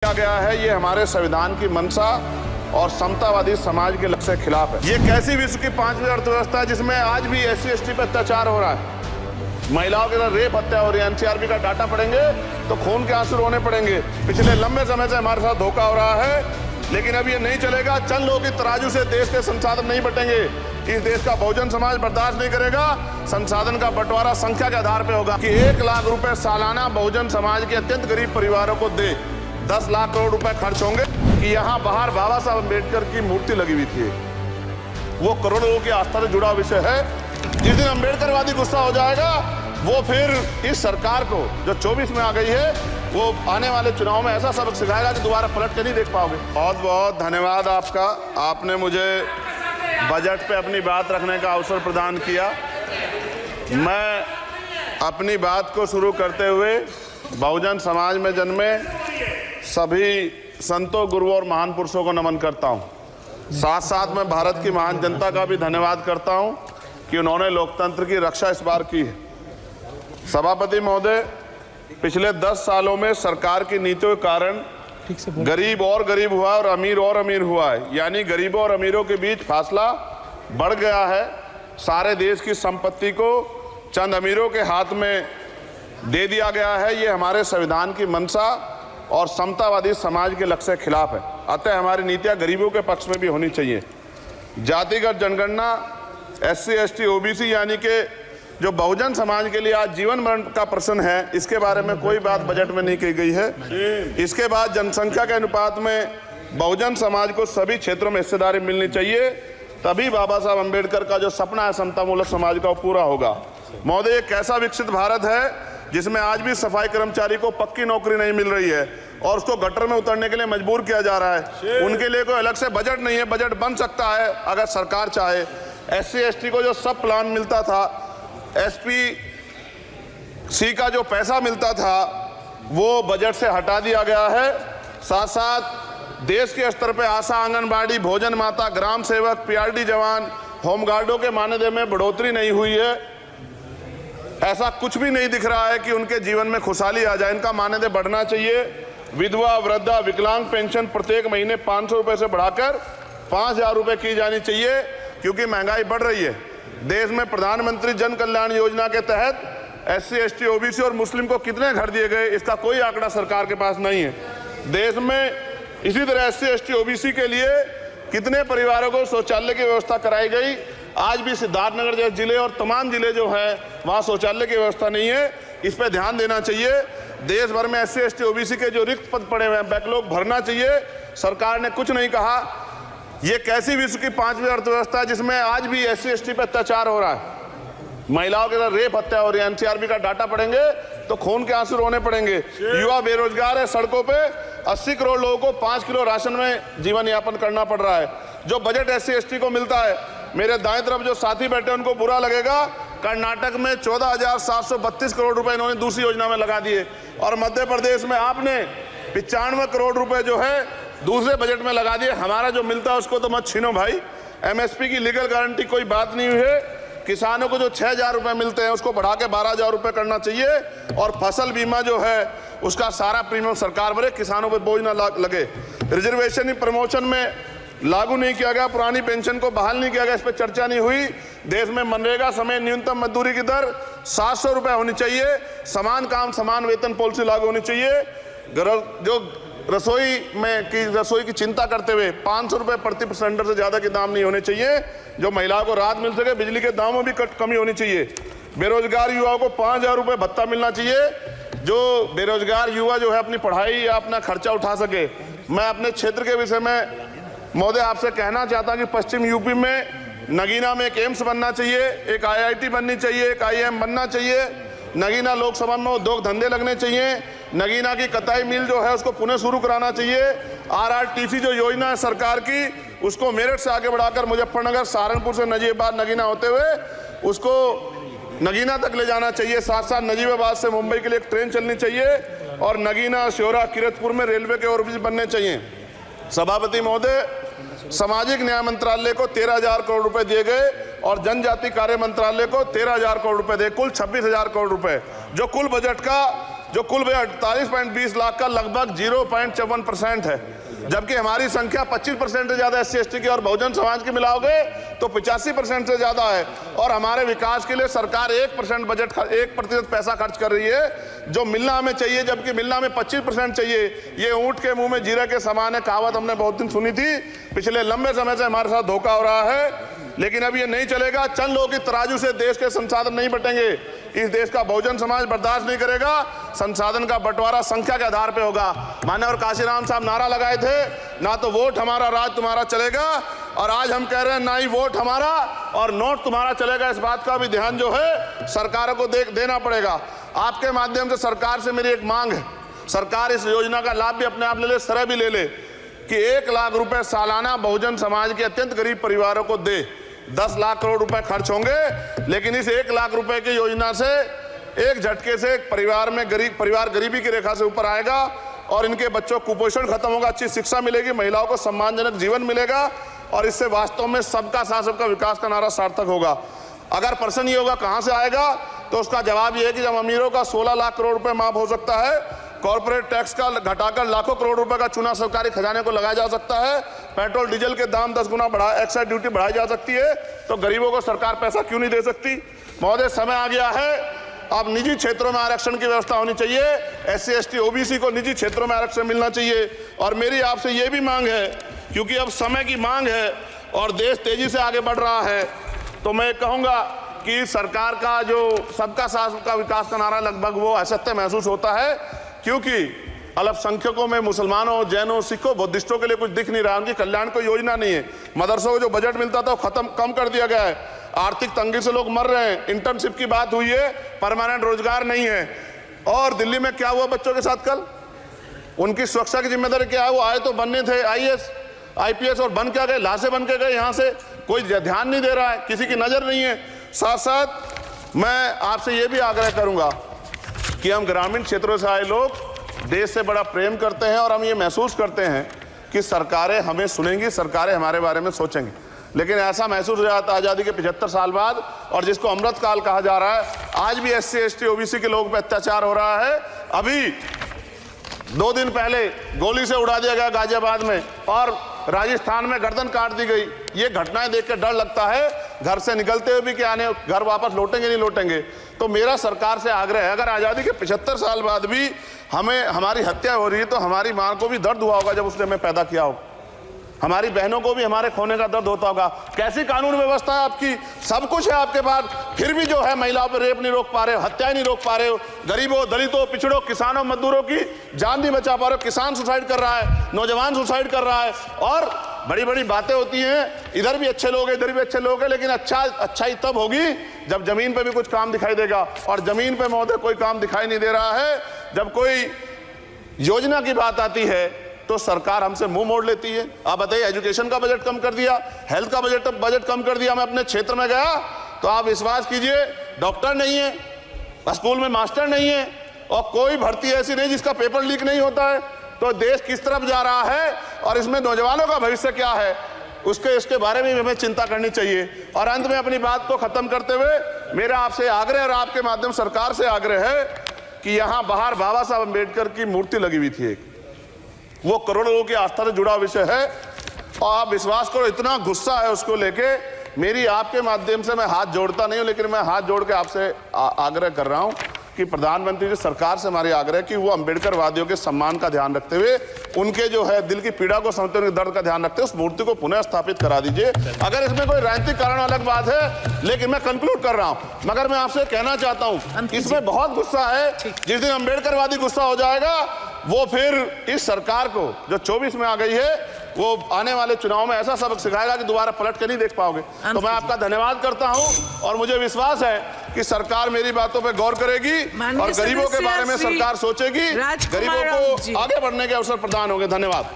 दिया गया है ये हमारे संविधान की मंशा और समतावादी समाज के लक्ष्य के खिलाफ है। ये कैसी विश्व की 5वीं अर्थव्यवस्था है जिसमें आज भी SC/ST पे अत्याचार हो रहा है, महिलाओं के साथ रेप हत्या हो रही है। NCRB का डाटा पढ़ेंगे तो खून के आंसू रोने पड़ेंगे। पिछले लंबे समय से हमारे साथ धोखा हो रहा है, लेकिन अब ये नहीं चलेगा। चंद लोगों की तराजू से देश के संसाधन नहीं बटेंगे। इस देश का बहुजन समाज बर्दाश्त नहीं करेगा। संसाधन का बंटवारा संख्या के आधार पर होगा कि 1 लाख रुपए सालाना बहुजन समाज के अत्यंत गरीब परिवारों को दे। 10 लाख करोड़ रुपए खर्च होंगे कि यहाँ बाहर बाबा साहब अम्बेडकर की मूर्ति लगी हुई थी। वो करोड़ों लोगों की आस्था से जुड़ा विषय है। जिस दिन अम्बेडकरवादी गुस्सा हो जाएगा वो फिर इस सरकार को जो 24 में आ गई है वो आने वाले चुनाव में ऐसा सबक सिखाएगा कि दोबारा पलट के नहीं देख पाओगे। बहुत बहुत धन्यवाद आपका। आपने मुझे बजट पे अपनी बात रखने का अवसर प्रदान किया। मैं अपनी बात को शुरू करते हुए बहुजन समाज में जन्मे सभी संतों, गुरुओं और महान पुरुषों को नमन करता हूँ। साथ साथ मैं भारत की महान जनता का भी धन्यवाद करता हूँ कि उन्होंने लोकतंत्र की रक्षा इस बार की है। सभापति महोदय, पिछले 10 सालों में सरकार की नीतियों के कारण गरीब और गरीब हुआ और अमीर हुआ है, यानी गरीबों और अमीरों के बीच फासला बढ़ गया है। सारे देश की संपत्ति को चंद अमीरों के हाथ में दे दिया गया है। ये हमारे संविधान की मंशा और समतावादी समाज के लक्ष्य के खिलाफ है। अतः हमारी नीतियां गरीबों के पक्ष में भी होनी चाहिए। जातिगत जनगणना, SC/ST OBC यानी कि जो बहुजन समाज के लिए आज जीवन मरण का प्रश्न है, इसके बारे में कोई बात बजट में नहीं की गई है। इसके बाद जनसंख्या के अनुपात में बहुजन समाज को सभी क्षेत्रों में हिस्सेदारी मिलनी चाहिए, तभी बाबा साहब अम्बेडकर का जो सपना है समतामूलक समाज का वो पूरा होगा। महोदय, एक ऐसा विकसित भारत है जिसमें आज भी सफाई कर्मचारी को पक्की नौकरी नहीं मिल रही है और उसको गटर में उतरने के लिए मजबूर किया जा रहा है। उनके लिए कोई अलग से बजट नहीं है। बजट बन सकता है अगर सरकार चाहे। SC/ST को जो सब प्लान मिलता था, SPC का जो पैसा मिलता था वो बजट से हटा दिया गया है। साथ साथ देश के स्तर पर आशा, आंगनबाड़ी, भोजन माता, ग्राम सेवक, PRD जवान, होमगार्डों के मानदेय में बढ़ोतरी नहीं हुई है। ऐसा कुछ भी नहीं दिख रहा है कि उनके जीवन में खुशहाली आ जाए। इनका मानदेय बढ़ना चाहिए। विधवा, वृद्धा, विकलांग पेंशन प्रत्येक महीने 500 रुपये से बढ़ाकर 5000 रुपये की जानी चाहिए, क्योंकि महंगाई बढ़ रही है। देश में प्रधानमंत्री जन कल्याण योजना के तहत SC/ST OBC और मुस्लिम को कितने घर दिए गए, इसका कोई आंकड़ा सरकार के पास नहीं है। देश में इसी तरह SC/ST OBC के लिए कितने परिवारों को शौचालय की व्यवस्था कराई गई। आज भी सिद्धार्थनगर जैसे जिले और तमाम जिले जो हैं वहाँ शौचालय की व्यवस्था नहीं है। इस पर ध्यान देना चाहिए। देश भर में SC/ST OBC के जो रिक्त पद पड़े हुए हैं, बैकलॉग भरना चाहिए। सरकार ने कुछ नहीं कहा। ये कैसी विश्व की 5वीं अर्थव्यवस्था है जिसमें आज भी SC/ST पे अत्याचार हो रहा है, महिलाओं के साथ रेप हत्या हो रही है। NCRB का डाटा पढ़ेंगे तो खून के आंसू रोने पड़ेंगे। युवा बेरोजगार है, सड़कों पे 80 करोड़ लोगों को 5 किलो राशन में जीवन यापन करना पड़ रहा है। जो बजट SC/ST को मिलता है, मेरे दाएं तरफ जो साथी बैठे उनको बुरा लगेगा, कर्नाटक में 14,732 करोड़ रुपए इन्होंने दूसरी योजना में लगा दिए और मध्य प्रदेश में आपने 95 करोड़ रुपए जो है दूसरे बजट में लगा दिए। हमारा जो मिलता है उसको तो मत छीनो भाई। MSP की लीगल गारंटी कोई बात नहीं हुई है। किसानों को जो 6000 रुपये मिलते हैं उसको बढ़ा के 12000 रुपये करना चाहिए और फसल बीमा जो है उसका सारा प्रीमियम सरकार भरे, किसानों पर बोझ ना लगे। रिजर्वेशन प्रमोशन में लागू नहीं किया गया, पुरानी पेंशन को बहाल नहीं किया गया, इस पर चर्चा नहीं हुई। देश में मनरेगा समय न्यूनतम मजदूरी की दर 700 रुपये होनी चाहिए। समान काम समान वेतन पॉलिसी लागू होनी चाहिए। जो रसोई की चिंता करते हुए 500 रुपये प्रति सिलेंडर से ज़्यादा के दाम नहीं होने चाहिए, जो महिलाओं को राहत मिल सके। बिजली के दामों में भी कमी होनी चाहिए। बेरोजगार युवाओं को 5000 रुपये भत्ता मिलना चाहिए, जो बेरोजगार युवा जो है अपनी पढ़ाई या अपना खर्चा उठा सके। मैं अपने क्षेत्र के विषय में महोदय आपसे कहना चाहता हूँ कि पश्चिम यूपी में नगीना में एक एम्स बनना चाहिए, एक IIT बननी चाहिए, एक IIM बनना चाहिए। नगीना लोकसभा में उद्योग धंधे लगने चाहिए। नगीना की कताई मिल जो है उसको पुनः शुरू कराना चाहिए। RRTC जो योजना है सरकार की उसको मेरठ से आगे बढ़ाकर मुजफ्फरनगर, सहारनपुर से नजीबाबाद, नगीना होते हुए उसको नगीना तक ले जाना चाहिए। साथ साथ नजीबाबाद से मुंबई के लिए एक ट्रेन चलनी चाहिए और नगीना, श्योरा, किरतपुर में रेलवे के ओवरब्रिज बनने चाहिए। सभापति महोदय, सामाजिक न्याय मंत्रालय को 13,000 करोड़ रुपए दिए गए और जनजाति कार्य मंत्रालय को 13,000 करोड़ रुपए दिए, कुल 26,000 करोड़ रुपए, जो कुल बजट का जो कुल 48.20 लाख का लगभग 0.54% है, जबकि हमारी संख्या 25% से ज्यादा SC/ST की और बहुजन समाज की मिलाओगे तो 85% से ज्यादा है। और हमारे विकास के लिए सरकार 1% पैसा खर्च कर रही है, जो मिलना हमें चाहिए, जबकि मिलना में 25% चाहिए। ये ऊंट के मुंह में जीरा के समान है, कहावत हमने बहुत दिन सुनी थी। पिछले लंबे समय से हमारे साथ धोखा हो रहा है, लेकिन अब ये नहीं चलेगा। चंद लोगों की तराजू से देश के संसाधन नहीं बटेंगे। इस देश का बहुजन समाज बर्दाश्त नहीं करेगा। संसाधन का बंटवारा संख्या के आधार पे होगा। माननीय काशीराम साहब नारा लगाए थे, ना तो वोट हमारा राज तुम्हारा चलेगा, और आज हम कह रहे हैं ना ही वोट हमारा और नोट तुम्हारा चलेगा। इस बात का भी ध्यान जो है सरकारों को देना पड़ेगा। आपके माध्यम से सरकार से मेरी एक मांग है, सरकार इस योजना का लाभ भी अपने आप ले ले, सरह भी ले ले कि 1 लाख रुपए सालाना बहुजन समाज के अत्यंत गरीब परिवारों को दे। 10 लाख करोड़ रुपए खर्च होंगे, लेकिन इस 1 लाख रुपए की योजना से एक झटके से एक परिवार गरीबी की रेखा से ऊपर आएगा और इनके बच्चों को कुपोषण खत्म होगा, अच्छी शिक्षा मिलेगी, महिलाओं को सम्मानजनक जीवन मिलेगा, और इससे वास्तव में सबका साथ सबका विकास का नारा सार्थक होगा। अगर प्रश्न ये होगा कहां से आएगा, तो उसका जवाब ये है कि जब अमीरों का 16 लाख करोड़ रुपए माफ हो सकता है, कॉर्पोरेट टैक्स का घटाकर लाखों करोड़ रुपए का चूना सरकारी खजाने को लगाया जा सकता है, पेट्रोल डीजल के दाम 10 गुना एक्साइज ड्यूटी बढ़ाई जा सकती है, तो गरीबों को सरकार पैसा क्यों नहीं दे सकती। महोदय, समय आ गया है, अब निजी क्षेत्रों में आरक्षण की व्यवस्था होनी चाहिए। SC/ST OBC को निजी क्षेत्रों में आरक्षण मिलना चाहिए। और मेरी आपसे ये भी मांग है, क्योंकि अब समय की मांग है और देश तेजी से आगे बढ़ रहा है, तो मैं कहूँगा कि सरकार का जो सबका साथ सबका विकास का नारा लगभग वो असत्य महसूस होता है, क्योंकि अल्पसंख्यकों में मुसलमानों, जैनों, सिखों, बुद्धिस्टों के लिए कुछ दिख नहीं रहा, उनकी कल्याण कोई योजना नहीं है। मदरसों को जो बजट मिलता था वो कम कर दिया गया है। आर्थिक तंगी से लोग मर रहे हैं। इंटर्नशिप की बात हुई है, परमानेंट रोजगार नहीं है। और दिल्ली में क्या हुआ बच्चों के साथ कल, उनकी सुरक्षा की जिम्मेदारी क्या है? वो आए तो बनने थे IAS IPS और बन क्या गए, लाशें बन के गए। यहाँ से कोई ध्यान नहीं दे रहा है, किसी की नजर नहीं है। साथ साथ मैं आपसे ये भी आग्रह करूंगा कि हम ग्रामीण क्षेत्रों से आए लोग देश से बड़ा प्रेम करते हैं और हम ये महसूस करते हैं कि सरकारें हमें सुनेंगी, सरकारें हमारे बारे में सोचेंगी। लेकिन ऐसा महसूस हो जाता है आज़ादी के 75 साल बाद, और जिसको अमृत काल कहा जा रहा है, आज भी SC/ST OBC के लोगों पर अत्याचार हो रहा है। अभी 2 दिन पहले गोली से उड़ा दिया गया गाजियाबाद में, और राजस्थान में गर्दन काट दी गई। ये घटनाएं देख कर डर लगता है, घर से निकलते हुए भी कि आने घर वापस लौटेंगे नहीं लौटेंगे। तो मेरा सरकार से आग्रह है, अगर आज़ादी के 75 साल बाद भी हमारी हत्या हो रही है, तो हमारी मां को भी दर्द हुआ होगा जब उसने हमें पैदा किया हो, हमारी बहनों को भी हमारे खोने का दर्द होता होगा। कैसी कानून व्यवस्था है आपकी, सब कुछ है आपके पास, फिर भी जो है महिलाओं पर रेप नहीं रोक पा रहे हो, हत्याएं नहीं रोक पा रहे हो, गरीबों, दलितों, पिछड़ों, किसानों, मजदूरों की जान नहीं बचा पा रहे हो। किसान सुसाइड कर रहा है, नौजवान सुसाइड कर रहा है, और बड़ी बड़ी बातें होती हैं, इधर भी अच्छे लोग हैं, इधर भी अच्छे लोग हैं, लेकिन अच्छाई तब होगी जब जमीन पे भी कुछ काम दिखाई देगा। और जमीन पे महोदय कोई काम दिखाई नहीं दे रहा है। जब कोई योजना की बात आती है तो सरकार हमसे मुंह मोड़ लेती है। आप बताइए, एजुकेशन का बजट कम कर दिया, हेल्थ का बजट कम कर दिया। मैं अपने क्षेत्र में गया तो आप विश्वास कीजिए, डॉक्टर नहीं है, स्कूल में मास्टर नहीं है, और कोई भर्ती ऐसी नहीं जिसका पेपर लीक नहीं होता है। तो देश किस तरफ जा रहा है और इसमें नौजवानों का भविष्य क्या है, इसके बारे में हमें चिंता करनी चाहिए। और अंत में अपनी बात को खत्म करते हुए मेरा आपसे आग्रह और आपके माध्यम सरकार से आग्रह है कि यहाँ बाहर बाबा साहब अम्बेडकर की मूर्ति लगी हुई थी एक, वो करोड़ों लोगों की आस्था से जुड़ा विषय है, और आप विश्वास करो इतना गुस्सा है उसको लेके। मेरी आपके माध्यम से मैं हाथ जोड़ता नहीं हूं, लेकिन मैं हाथ जोड़ के आपसे आग्रह कर रहा हूं कि प्रधानमंत्री जी, सरकार से हमारी आग्रह कि वो अम्बेडकर वादियों के सम्मान का ध्यान रखते हुए, उनके जो है दिल की पीड़ा को समझते हुए, दर्द का ध्यान रखते हुए उस मूर्ति को पुनः स्थापित करा दीजिए। अगर इसमें कोई राजनीतिक कारण अलग बात है, लेकिन मैं कंक्लूड कर रहा हूं। मगर मैं आपसे कहना चाहता हूं, इसमें बहुत गुस्सा है। जिस दिन अम्बेडकरवादी गुस्सा हो जाएगा, वो फिर इस सरकार को जो 24 में आ गई है, वो आने वाले चुनाव में ऐसा सबक सिखाएगा कि दोबारा पलट के नहीं देख पाओगे। तो मैं आपका धन्यवाद करता हूं, और मुझे विश्वास है कि सरकार मेरी बातों पे गौर करेगी और गरीबों के बारे में सरकार सोचेगी, गरीबों को आगे बढ़ने के अवसर प्रदान होंगे। धन्यवाद।